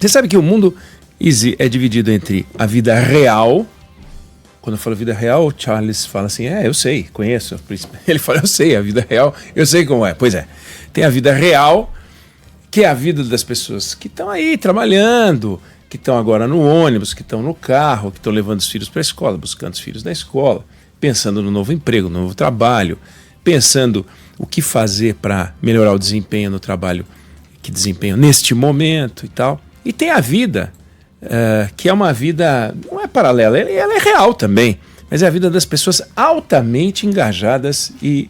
Você sabe que o mundo é dividido entre a vida real. Quando eu falo vida real, o Charles fala assim, eu sei, conheço. Ele fala, eu sei, a vida real, eu sei como é. Pois é, tem a vida real, que é a vida das pessoas que estão aí trabalhando, que estão agora no ônibus, que estão no carro, que estão levando os filhos para a escola, buscando os filhos da escola, pensando no novo emprego, no novo trabalho, pensando o que fazer para melhorar o desempenho no trabalho que desempenham neste momento e tal. E tem a vida, que é uma vida, não é paralela, ela é real também, mas é a vida das pessoas altamente engajadas e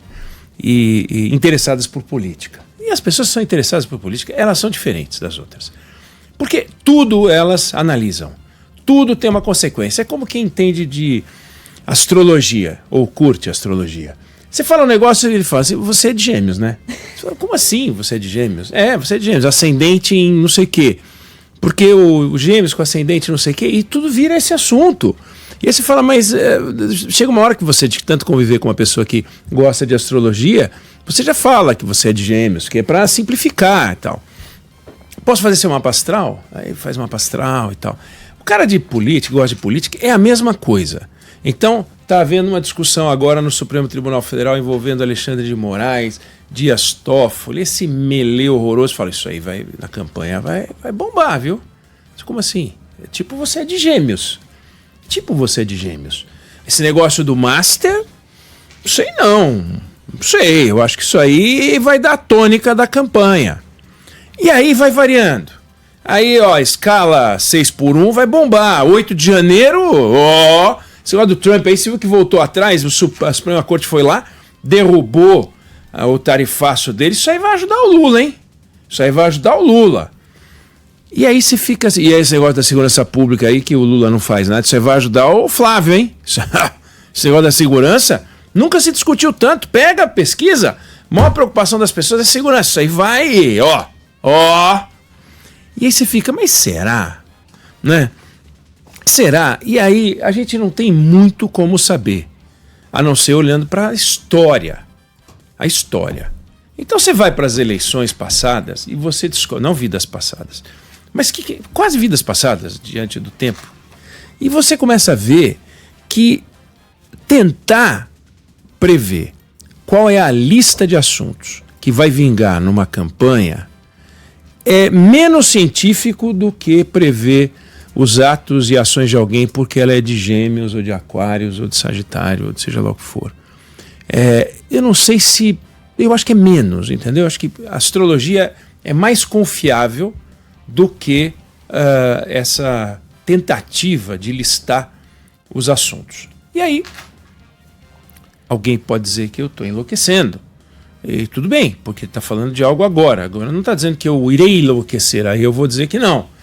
interessadas por política. E as pessoas que são interessadas por política, elas são diferentes das outras. Porque tudo elas analisam, tudo tem uma consequência. É como quem entende de astrologia, ou curte astrologia. Você fala um negócio e ele fala assim, você é de Gêmeos, né? Você fala, como assim você é de Gêmeos? Você é de Gêmeos, ascendente em não sei o quê. Porque o Gêmeos com ascendente não sei o quê, e tudo vira esse assunto. E aí você fala, mas chega uma hora que você, de tanto conviver com uma pessoa que gosta de astrologia, você já fala que você é de Gêmeos, que é para simplificar e tal. Posso fazer seu mapa astral? Aí faz mapa astral e tal. O cara de política, gosta de política, é a mesma coisa. Então, está havendo uma discussão agora no Supremo Tribunal Federal envolvendo Alexandre de Moraes, Dias Toffoli, esse melê horroroso. Fala, isso aí vai na campanha, vai bombar, viu? Como assim? Tipo, você é de Gêmeos. Esse negócio do Master, não sei não. Não sei, eu acho que isso aí vai dar a tônica da campanha. E aí vai variando. Aí, escala 6x1 vai bombar. 8 de janeiro, esse negócio do Trump aí, você viu que voltou atrás, a Suprema Corte foi lá, derrubou o tarifaço dele. Isso aí vai ajudar o Lula, hein? E aí você fica assim, e esse negócio da segurança pública aí, que o Lula não faz nada, isso aí vai ajudar o Flávio, hein? Esse negócio da segurança, nunca se discutiu tanto. Pega, pesquisa, a maior preocupação das pessoas é segurança. Isso aí vai, E aí você fica, mas será? Né? Será? E aí a gente não tem muito como saber, a não ser olhando para a história. Então você vai para as eleições passadas e você descobre, não vidas passadas, mas quase vidas passadas diante do tempo. E você começa a ver que tentar prever qual é a lista de assuntos que vai vingar numa campanha é menos científico do que prever os atos e ações de alguém porque ela é de Gêmeos, ou de Aquários, ou de Sagitário, ou de seja lá o que for. Eu não sei se... Eu acho que é menos, entendeu? Eu acho que a astrologia é mais confiável do que essa tentativa de listar os assuntos. E aí, alguém pode dizer que eu estou enlouquecendo. E tudo bem, porque está falando de algo agora. Agora não está dizendo que eu irei enlouquecer, aí eu vou dizer que não.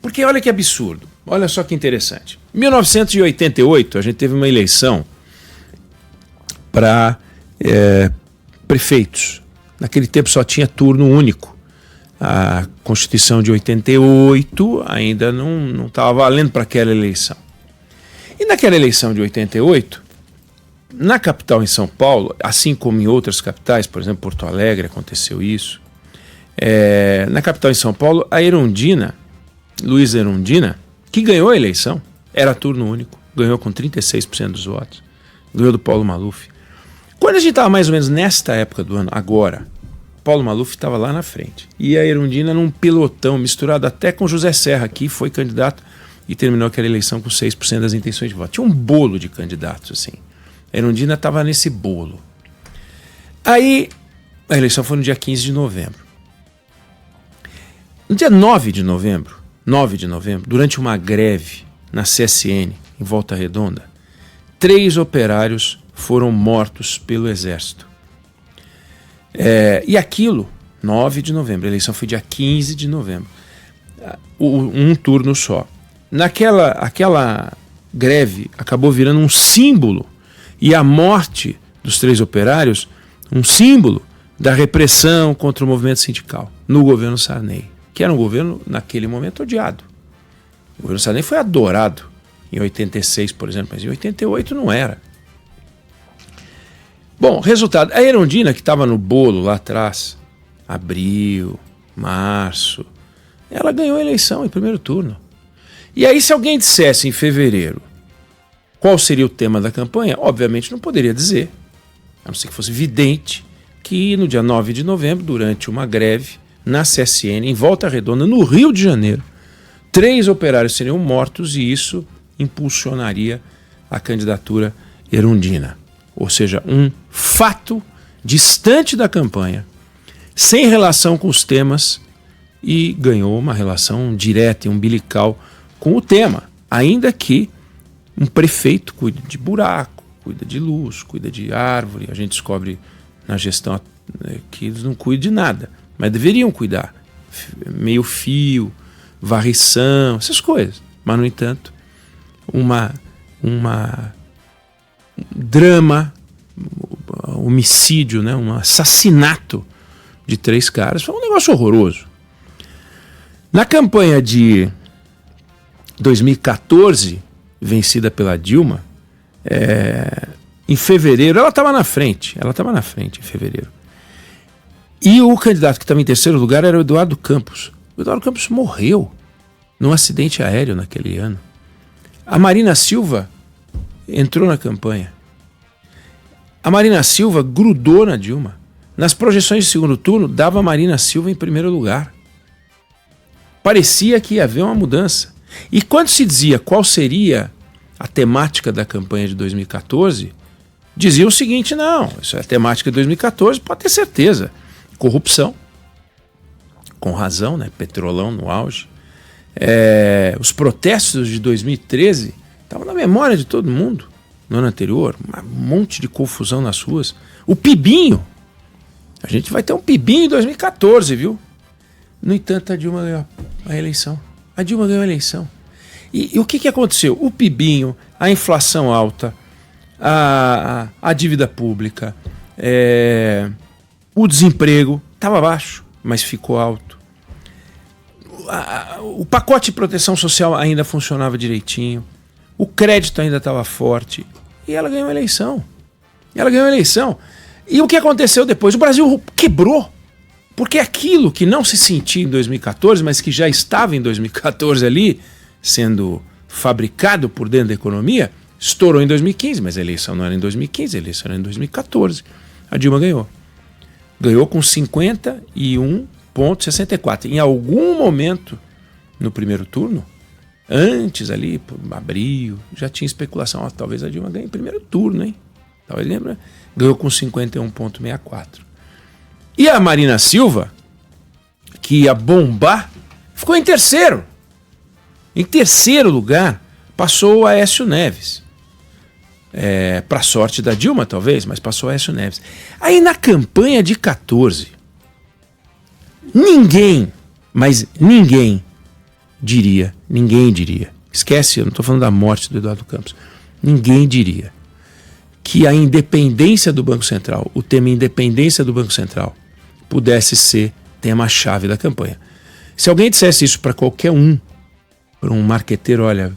Porque olha que absurdo, olha só que interessante. Em 1988, a gente teve uma eleição para prefeitos. Naquele tempo só tinha turno único. A Constituição de 88 ainda não estava valendo para aquela eleição. E naquela eleição de 88, na capital em São Paulo, assim como em outras capitais, por exemplo, Porto Alegre aconteceu isso, na capital em São Paulo, a Erundina, Luiza Erundina, que ganhou a eleição, era turno único, ganhou com 36% dos votos, ganhou do Paulo Maluf. Quando a gente estava mais ou menos nesta época do ano, agora, Paulo Maluf estava lá na frente. E a Erundina num pelotão, misturado até com José Serra, que foi candidato e terminou aquela eleição com 6% das intenções de voto. Tinha um bolo de candidatos, assim. A Erundina estava nesse bolo. Aí, a eleição foi no dia 15 de novembro. No dia 9 de novembro, durante uma greve na CSN, em Volta Redonda, 3 operários foram mortos pelo Exército. E aquilo, 9 de novembro, a eleição foi dia 15 de novembro, um turno só. Aquela greve acabou virando um símbolo, e a morte dos 3 operários, um símbolo da repressão contra o movimento sindical no governo Sarney, que era um governo, naquele momento, odiado. O governo Sarney foi adorado em 86, por exemplo, mas em 88 não era. Bom, resultado, a Erundina, que estava no bolo lá atrás, abril, março, ela ganhou a eleição em primeiro turno. E aí, se alguém dissesse em fevereiro qual seria o tema da campanha, obviamente não poderia dizer, a não ser que fosse evidente, que no dia 9 de novembro, durante uma greve na CSN, em Volta Redonda, no Rio de Janeiro, 3 operários seriam mortos e isso impulsionaria a candidatura Erundina. Ou seja, um fato distante da campanha, sem relação com os temas, e ganhou uma relação direta e umbilical com o tema, ainda que um prefeito cuide de buraco, cuida de luz, cuida de árvore. A gente descobre na gestão que eles não cuidam de nada, mas deveriam cuidar. Meio fio, varrição, essas coisas. Mas, no entanto, um drama, homicídio, né? Um assassinato de 3 caras, foi um negócio horroroso. Na campanha de 2014, vencida pela Dilma, em fevereiro, ela estava na frente em fevereiro. E o candidato que estava em terceiro lugar era o Eduardo Campos. O Eduardo Campos morreu num acidente aéreo naquele ano. A Marina Silva entrou na campanha. A Marina Silva grudou na Dilma. Nas projeções de segundo turno, dava a Marina Silva em primeiro lugar. Parecia que ia haver uma mudança. E quando se dizia qual seria a temática da campanha de 2014, dizia o seguinte: não, isso é a temática de 2014, pode ter certeza. Corrupção, com razão, né? Petrolão no auge. Os protestos de 2013 estavam na memória de todo mundo no ano anterior, um monte de confusão nas ruas. O PIBinho, a gente vai ter um PIBinho em 2014, viu? No entanto, a Dilma ganhou a eleição. A Dilma ganhou a eleição. E o que aconteceu? O PIBinho, a inflação alta, a dívida pública, o desemprego estava baixo, mas ficou alto. O pacote de proteção social ainda funcionava direitinho. O crédito ainda estava forte. E ela ganhou a eleição. E o que aconteceu depois? O Brasil quebrou. Porque aquilo que não se sentia em 2014, mas que já estava em 2014 ali, sendo fabricado por dentro da economia, estourou em 2015. Mas a eleição não era em 2015, a eleição era em 2014. A Dilma ganhou. Ganhou com 51,64. Em algum momento no primeiro turno, antes ali, por abril, já tinha especulação. Talvez a Dilma ganhe em primeiro turno, hein? Talvez lembra? Ganhou com 51,64. E a Marina Silva, que ia bombar, ficou em terceiro. Em terceiro lugar, passou o Aécio Neves. Para sorte da Dilma, talvez, mas passou o Aécio Neves. Aí na campanha de 14, ninguém diria, esquece, eu não estou falando da morte do Eduardo Campos, ninguém diria que a independência do Banco Central, o tema independência do Banco Central, pudesse ser tema-chave da campanha. Se alguém dissesse isso para qualquer um, para um marqueteiro, olha,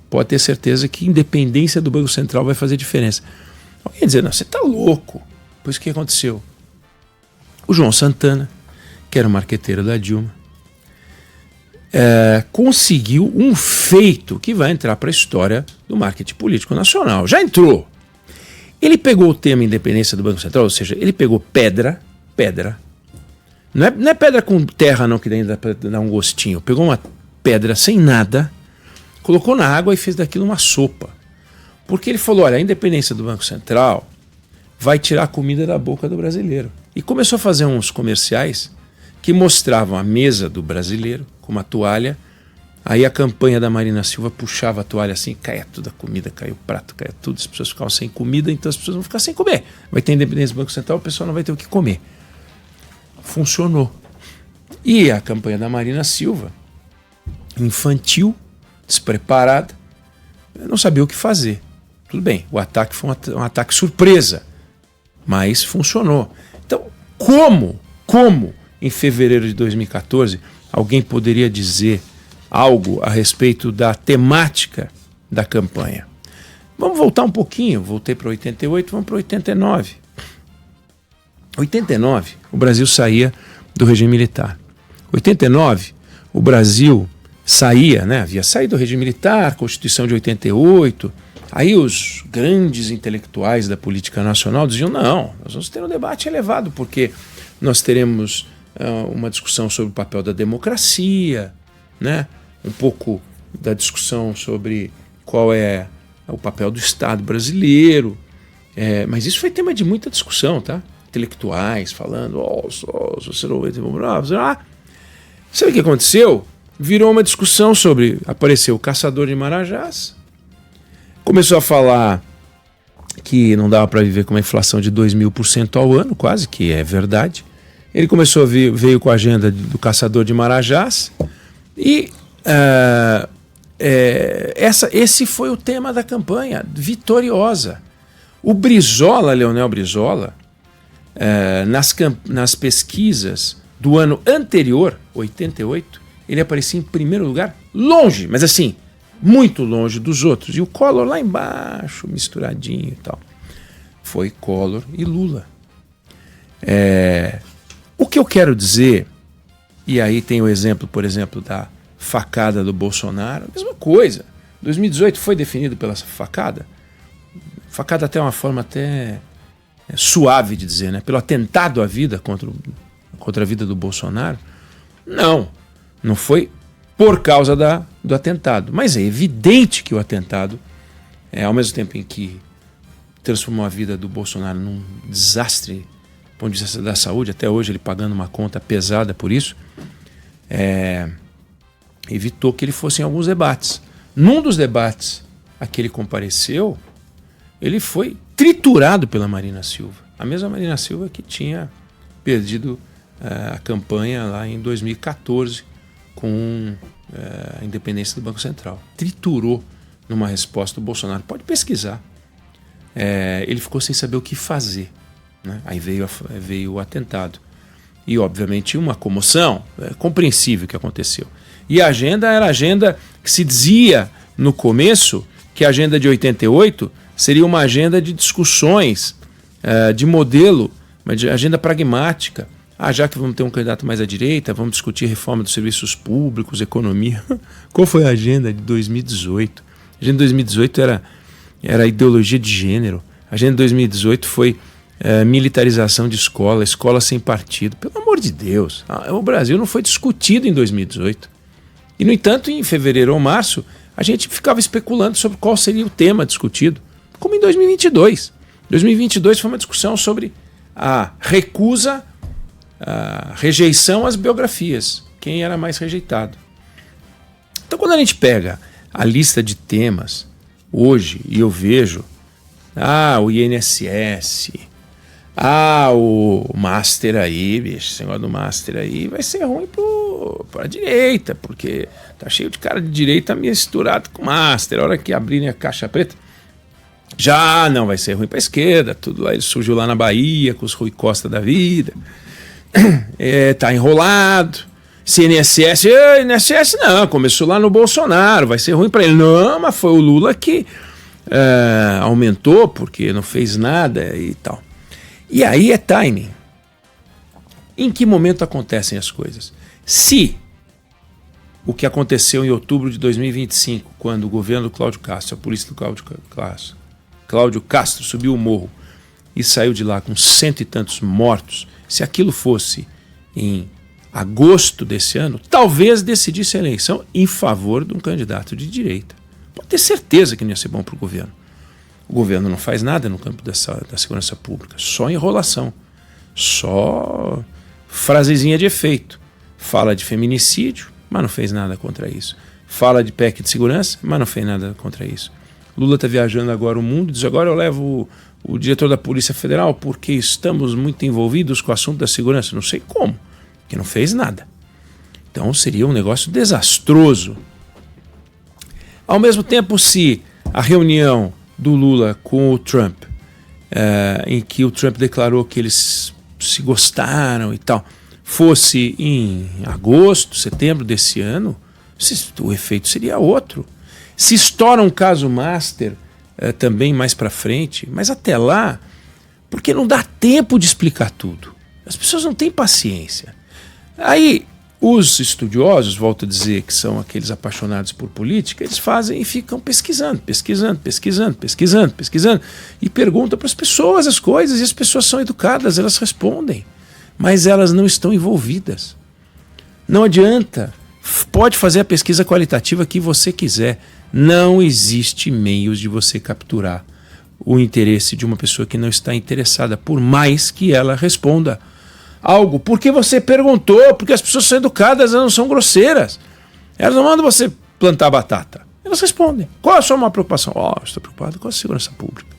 pode ter certeza que independência do Banco Central vai fazer diferença. Alguém ia dizer, não, você está louco. Pois o que aconteceu? O João Santana, que era o marqueteiro da Dilma, conseguiu um feito que vai entrar para a história do marketing político nacional. Já entrou. Ele pegou o tema independência do Banco Central, ou seja, ele pegou pedra, não é pedra com terra não, que dá para dar um gostinho, pegou uma pedra sem nada, colocou na água e fez daquilo uma sopa. Porque ele falou, olha, a independência do Banco Central vai tirar a comida da boca do brasileiro. E começou a fazer uns comerciais que mostravam a mesa do brasileiro com uma toalha. Aí a campanha da Marina Silva puxava a toalha assim, caia toda a comida, caia o prato, caia tudo, as pessoas ficavam sem comida, então as pessoas vão ficar sem comer. Vai ter independência do Banco Central, o pessoal não vai ter o que comer. Funcionou. E a campanha da Marina Silva, infantil, despreparada, não sabia o que fazer. Tudo bem, o ataque foi um ataque surpresa, mas funcionou. Então, como em fevereiro de 2014 alguém poderia dizer algo a respeito da temática da campanha? Vamos voltar um pouquinho, voltei para 88, vamos para 89. 89, o Brasil saía do regime militar. 89, o Brasil saía, né? Havia saído do regime militar, Constituição de 88, aí os grandes intelectuais da política nacional diziam, não, nós vamos ter um debate elevado, porque nós teremos uma discussão sobre o papel da democracia, né? Um pouco da discussão sobre qual é o papel do Estado brasileiro, mas isso foi tema de muita discussão, tá? Intelectuais falando, você não vai ter sabe o que aconteceu? Virou uma discussão sobre, apareceu o caçador de Marajás, começou a falar que não dava para viver com uma inflação de 2.000% ao ano, quase, que é verdade. Ele começou veio com a agenda do caçador de Marajás e esse foi o tema da campanha, vitoriosa. O Brizola, Leonel Brizola, nas pesquisas do ano anterior, 88, ele aparecia em primeiro lugar, longe, mas assim, muito longe dos outros. E o Collor lá embaixo, misturadinho e tal. Foi Collor e Lula. O que eu quero dizer, e aí tem o exemplo, por exemplo, da facada do Bolsonaro, a mesma coisa. 2018 foi definido pela facada. Facada até é uma forma até suave de dizer, né? Pelo atentado à vida contra a vida do Bolsonaro. Não foi por causa do atentado. Mas é evidente que o atentado, ao mesmo tempo em que transformou a vida do Bolsonaro num desastre do ponto de vista da saúde, até hoje ele pagando uma conta pesada por isso, evitou que ele fosse em alguns debates. Num dos debates a que ele compareceu, ele foi triturado pela Marina Silva. A mesma Marina Silva que tinha perdido a campanha lá em 2014 com a independência do Banco Central. Triturou numa resposta do Bolsonaro. Pode pesquisar. Ele ficou sem saber o que fazer, né? Aí veio o atentado. E, obviamente, uma comoção. É compreensível o que aconteceu. E a agenda era a agenda que se dizia no começo que a agenda de 88 seria uma agenda de discussões, de modelo, mas de agenda pragmática. Já que vamos ter um candidato mais à direita, vamos discutir reforma dos serviços públicos, economia. Qual foi a agenda de 2018? A agenda de 2018 era ideologia de gênero. A agenda de 2018 foi militarização de escola sem partido. Pelo amor de Deus, o Brasil não foi discutido em 2018. E, no entanto, em fevereiro ou março, a gente ficava especulando sobre qual seria o tema discutido, como em 2022. 2022 foi uma discussão sobre a recusa, a rejeição às biografias, quem era mais rejeitado. Então, quando a gente pega a lista de temas hoje e eu vejo o INSS, o Master aí, bicho, esse negócio do Master aí vai ser ruim para a direita, porque tá cheio de cara de direita misturado com Master. A hora que abrirem a caixa preta, já não vai ser ruim para a esquerda, tudo lá, ele surgiu lá na Bahia com os Rui Costa da vida. Tá enrolado. INSS não, começou lá no Bolsonaro, vai ser ruim para ele. Não, mas foi o Lula que aumentou porque não fez nada e tal. E aí é timing. Em que momento acontecem as coisas? Se o que aconteceu em outubro de 2025, quando o governo do Cláudio Castro, a polícia do Cláudio Castro subiu o morro e saiu de lá com 100 e tantos mortos, se aquilo fosse em agosto desse ano, talvez decidisse a eleição em favor de um candidato de direita. Pode ter certeza que não ia ser bom para o governo. O governo não faz nada no campo da segurança pública, só enrolação, só frasezinha de efeito. Fala de feminicídio, mas não fez nada contra isso. Fala de PEC de segurança, mas não fez nada contra isso. Lula está viajando agora o mundo, diz agora eu levo o diretor da Polícia Federal porque estamos muito envolvidos com o assunto da segurança. Não sei como, porque não fez nada. Então seria um negócio desastroso. Ao mesmo tempo, se a reunião do Lula com o Trump, em que o Trump declarou que eles se gostaram e tal, fosse em agosto, setembro desse ano, o efeito seria outro. Se estoura um caso Master também mais para frente, mas até lá, porque não dá tempo de explicar tudo. As pessoas não têm paciência. Aí Os estudiosos, volto a dizer, que são aqueles apaixonados por política, eles fazem e ficam pesquisando, e perguntam para as pessoas as coisas, e as pessoas são educadas, elas respondem, mas elas não estão envolvidas. Não adianta, pode fazer a pesquisa qualitativa que você quiser, não existe meios de você capturar o interesse de uma pessoa que não está interessada, por mais que ela responda algo, porque você perguntou, porque as pessoas são educadas, elas não são grosseiras. Elas não mandam você plantar batata. Elas respondem. Qual é a sua maior preocupação? Estou preocupado com a segurança pública.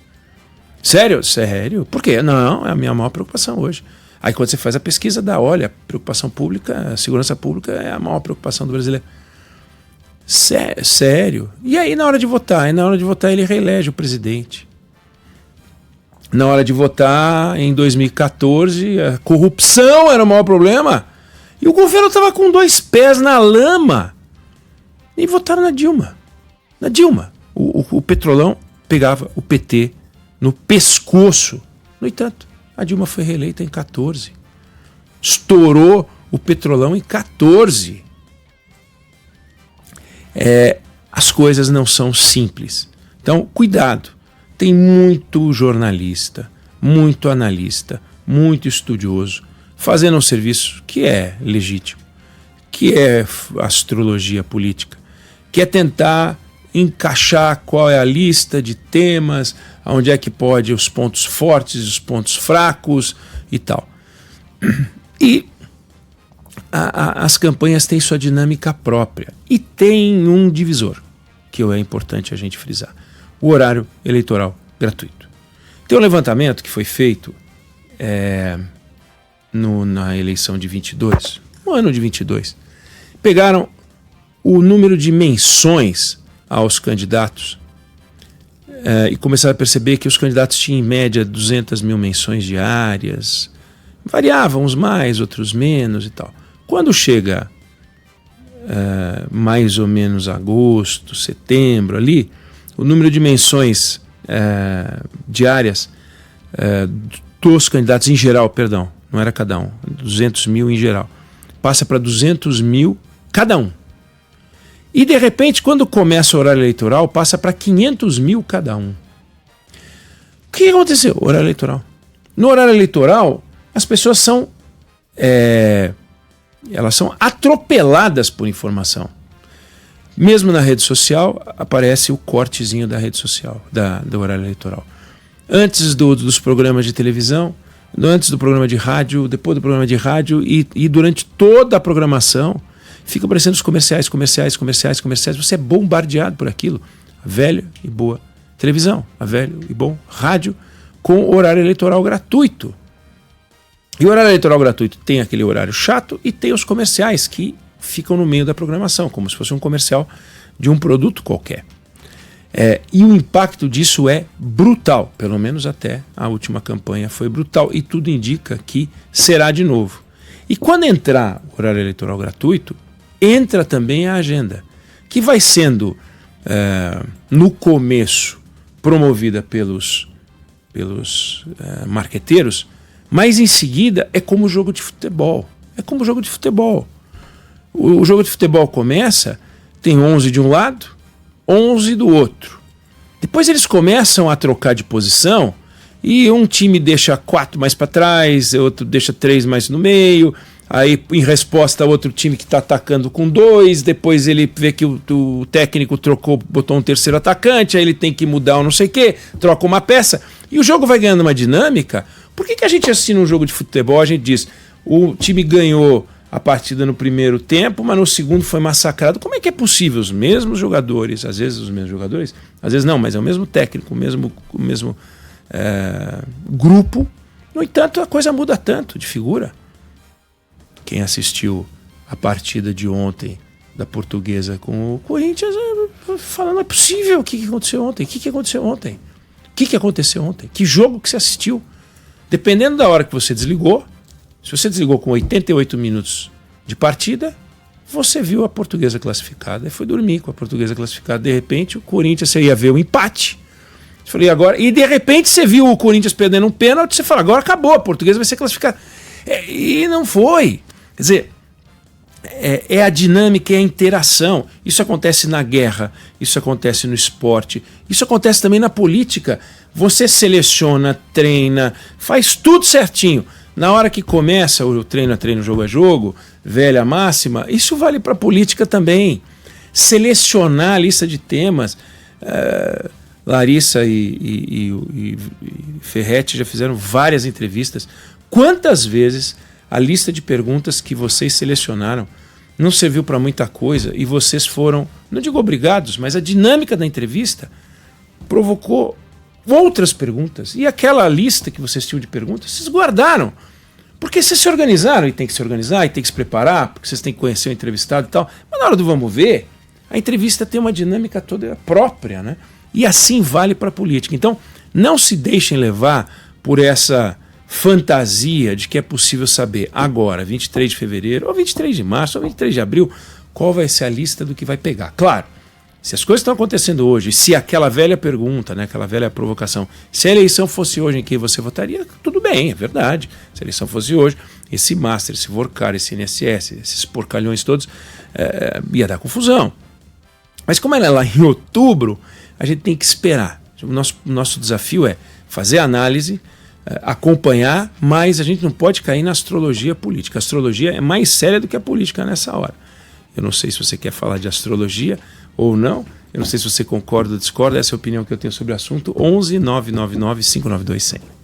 Sério? Sério? Por quê? Não, é a minha maior preocupação hoje. Aí quando você faz a pesquisa, olha, preocupação pública, a segurança pública é a maior preocupação do brasileiro. Sério? E aí na hora de votar? Ele reelege o presidente. Na hora de votar, em 2014, a corrupção era o maior problema. E o governo estava com 2 pés na lama. E votaram na Dilma. Na Dilma. O Petrolão pegava o PT no pescoço. No entanto, a Dilma foi reeleita em 14. Estourou o Petrolão em 14. As coisas não são simples. Então, cuidado. Tem muito jornalista, muito analista, muito estudioso, fazendo um serviço que é legítimo, que é astrologia política, que é tentar encaixar qual é a lista de temas, onde é que pode os pontos fortes, os pontos fracos e tal. E as campanhas têm sua dinâmica própria e tem um divisor, que é importante a gente frisar. O horário eleitoral gratuito. Tem um levantamento que foi feito na eleição de 22, no ano de 22. Pegaram o número de menções aos candidatos e começaram a perceber que os candidatos tinham em média 200 mil menções diárias. Variavam uns mais, outros menos e tal. Quando chega mais ou menos agosto, setembro ali, o número de menções diárias dos candidatos em geral, perdão, não era cada um, 200 mil em geral, passa para 200 mil cada um. E de repente, quando começa o horário eleitoral, passa para 500 mil cada um. O que aconteceu? Horário eleitoral. No horário eleitoral, as pessoas são atropeladas por informação. Mesmo na rede social, aparece o cortezinho da rede social, do horário eleitoral. Antes dos programas de televisão, antes do programa de rádio, depois do programa de rádio e durante toda a programação, fica aparecendo os comerciais. Você é bombardeado por aquilo. A velha e boa televisão, a velho e bom rádio com horário eleitoral gratuito. E o horário eleitoral gratuito tem aquele horário chato e tem os comerciais que ficam no meio da programação, como se fosse um comercial de um produto qualquer. E o impacto disso é brutal, pelo menos até a última campanha foi brutal, e tudo indica que será de novo. E quando entrar o horário eleitoral gratuito, entra também a agenda, que vai sendo, no começo, promovida pelos marqueteiros, mas em seguida é como o jogo de futebol. O jogo de futebol começa, tem 11 de um lado, 11 do outro. Depois eles começam a trocar de posição e um time deixa 4 mais para trás, outro deixa 3 mais no meio, aí em resposta outro time que está atacando com 2, depois ele vê que o técnico botou um terceiro atacante, aí ele tem que mudar não sei o que, troca uma peça e o jogo vai ganhando uma dinâmica. Por que a gente assina um jogo de futebol, a gente diz, o time ganhou a partida no primeiro tempo, mas no segundo foi massacrado? Como é que é possível? Os mesmos jogadores, às vezes os mesmos jogadores, às vezes não, mas é o mesmo técnico, o mesmo grupo. No entanto, a coisa muda tanto de figura. Quem assistiu a partida de ontem da Portuguesa com o Corinthians fala, não é possível, o que aconteceu ontem? O que aconteceu ontem? Que jogo que você assistiu? Dependendo da hora que você desligou, se você desligou com 88 minutos de partida, você viu a Portuguesa classificada e foi dormir com a Portuguesa classificada. De repente, o Corinthians, você ia ver o empate. Você falou, e agora? E de repente você viu o Corinthians perdendo um pênalti, você fala, agora acabou, a Portuguesa vai ser classificada. E não foi. Quer dizer, é a dinâmica, é a interação. Isso acontece na guerra, isso acontece no esporte, isso acontece também na política. Você seleciona, treina, faz tudo certinho. Na hora que começa o treino a treino, jogo a jogo, velha máxima, isso vale para a política também. Selecionar a lista de temas. Larissa e Ferretti já fizeram várias entrevistas. Quantas vezes a lista de perguntas que vocês selecionaram não serviu para muita coisa e vocês foram, não digo obrigados, mas a dinâmica da entrevista provocou outras perguntas. E aquela lista que vocês tinham de perguntas, vocês guardaram. Porque vocês se organizaram, e tem que se organizar, e tem que se preparar, porque vocês têm que conhecer o entrevistado e tal. Mas na hora do vamos ver, a entrevista tem uma dinâmica toda própria, né? E assim vale para a política. Então, não se deixem levar por essa fantasia de que é possível saber agora, 23 de fevereiro, ou 23 de março, ou 23 de abril, qual vai ser a lista do que vai pegar. Claro, se as coisas estão acontecendo hoje, se aquela velha pergunta, né, aquela velha provocação, se a eleição fosse hoje em quem você votaria, tudo bem, é verdade. Se a eleição fosse hoje, esse Master, esse Vorcar, esse INSS, esses porcalhões todos, ia dar confusão. Mas como ela é lá em outubro, a gente tem que esperar. O nosso desafio é fazer análise, acompanhar, mas a gente não pode cair na astrologia política. A astrologia é mais séria do que a política nessa hora. Eu não sei se você quer falar de astrologia ou não. Eu não sei se você concorda ou discorda. Essa é a opinião que eu tenho sobre o assunto. 11 999 592 100.